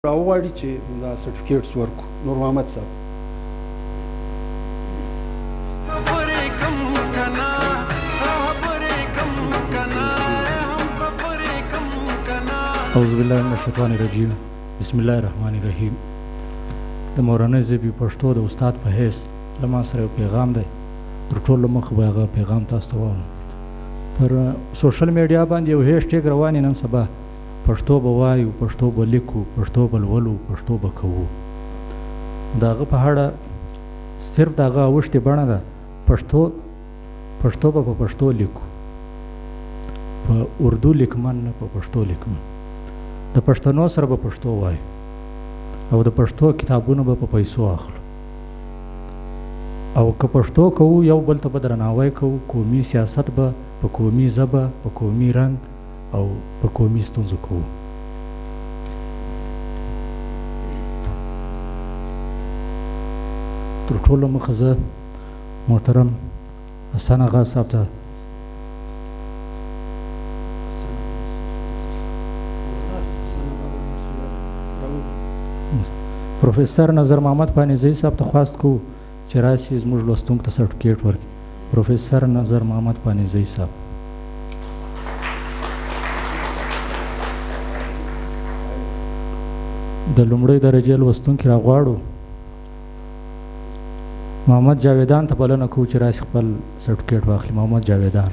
راوغواړي چې دا سرټیفیکیټس ورکړو. نور محمد صاحب. اعوذ بالله من الشیطان الرجیم. بسم الله الرحمن الرحیم. د مورنۍ ژبې پښتو د استاد په حیث له ما سره یو پیغام دی. تر ټولو مخکې به هغه پیغام تاسو ته وایم. پر سوشل میډیا باندې یو هیشټیګ روان نن سبا پښتو به وایو، پښتو به لیکو، پښتو به لولو، پښتو به کوو. د هغه په اړه صرف د هغه اوښتې بڼه ده. پښتو به په پښتو لیکو، په اردو لیکمن نه په پښتو لیکمن. د پښتنو سره به پښتو وایو او د پښتو کتابونه به په پیسو اخلو. او که پښتو کوو یو بل ته به درناوی کوو. قومي سیاست به په قومي ژبه، په قومي رنګ او په قومي ستونزو کوو. تر ټولو مخه زه محترم حسن اغا صاحب ته پروفیسر نظر محمد پانیزی صاحب ته خواست کوو چې راشي زموږ لوستونکو ته سرټیفیکیټ ورکړي. پروفیسر نظر محمد پانیزی صاحب. د لومړۍ درجې لوستونکي راغواړو محمد جاویدان ته بلنه کوو چې راشي خپل سرټیفیکیټ واخلي. محمد جاویدان.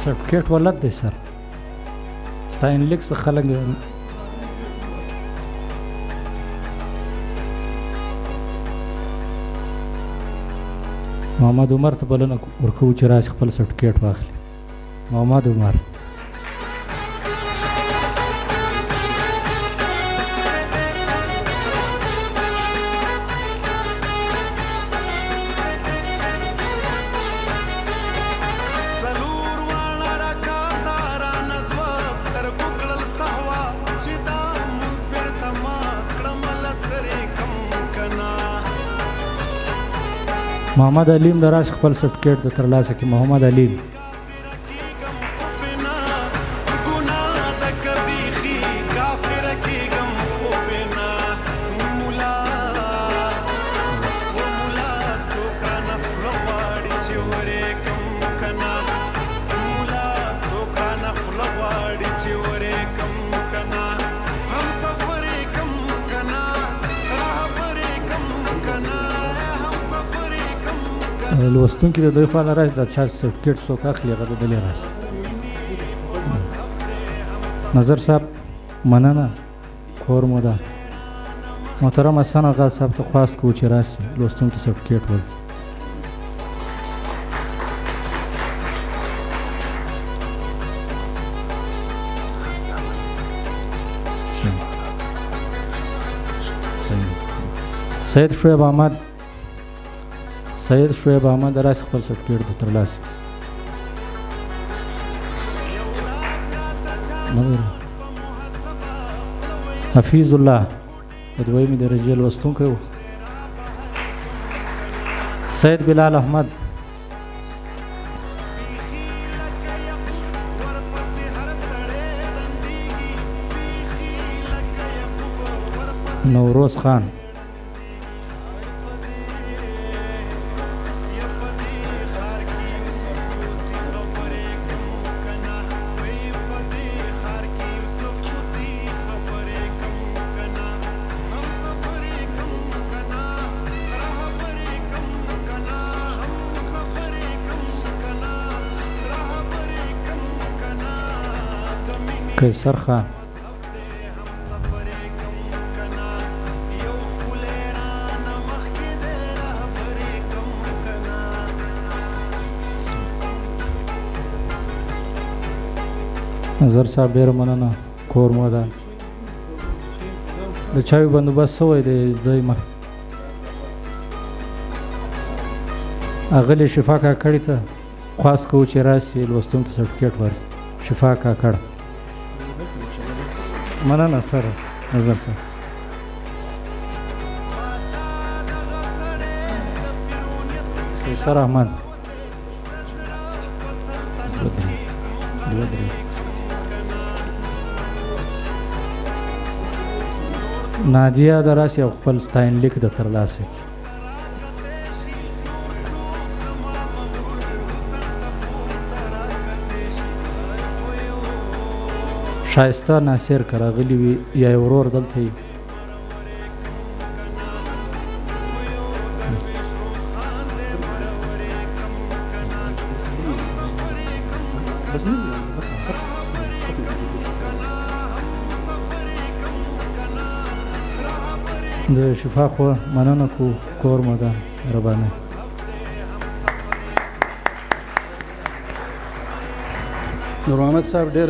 سرټیفیکیټ ولد دی سر. ستاینلیک څخه خلک محمد عمر ته بلنه ورکوو چې راشي خپل سرټیفیکیټ واخلي. محمد عمر. محمد علیم د راش خپل سرټیفیکیټ د ترلاسه کې. محمد علیم. لوستونکي د دوی خوا نه راشي. د چا سرټیفیکیټ څوک اخلي هغه د دلې راشي. نظر صاحب مننه، کور مو ده. محترم حسن اغا صاحب ته خواست کوو چې راشي لوستونکو ته سرټیفیکیټ ورکړي. سید شعیب احمد راشي خپل سرټیفیکیټ د ترلاسه. حفیظ الله د دویمې درجې لوستونکی و. سید بلال احمد. نوروز خان. قیصر خان. نظر صاحب ډېره مننه، کور مو ده. د چایو بندوبست شوی دی. ځای اغلې شفا کاکړي ته خواست کوو چې راشي لوستونکو ته سرټیفیکیټ ورکړي. شفا کاکړ. مننه سره نظر صاحب. سر احمد دوه درې نادیه د راسي او خپل ستاینلیک د ترلاسه کړي. شایسته ناصر که راغلي وي یا یې ورور دلته وي. د شفا خو مننه کو کور مدان ربانه نور محمد صاحب ډېر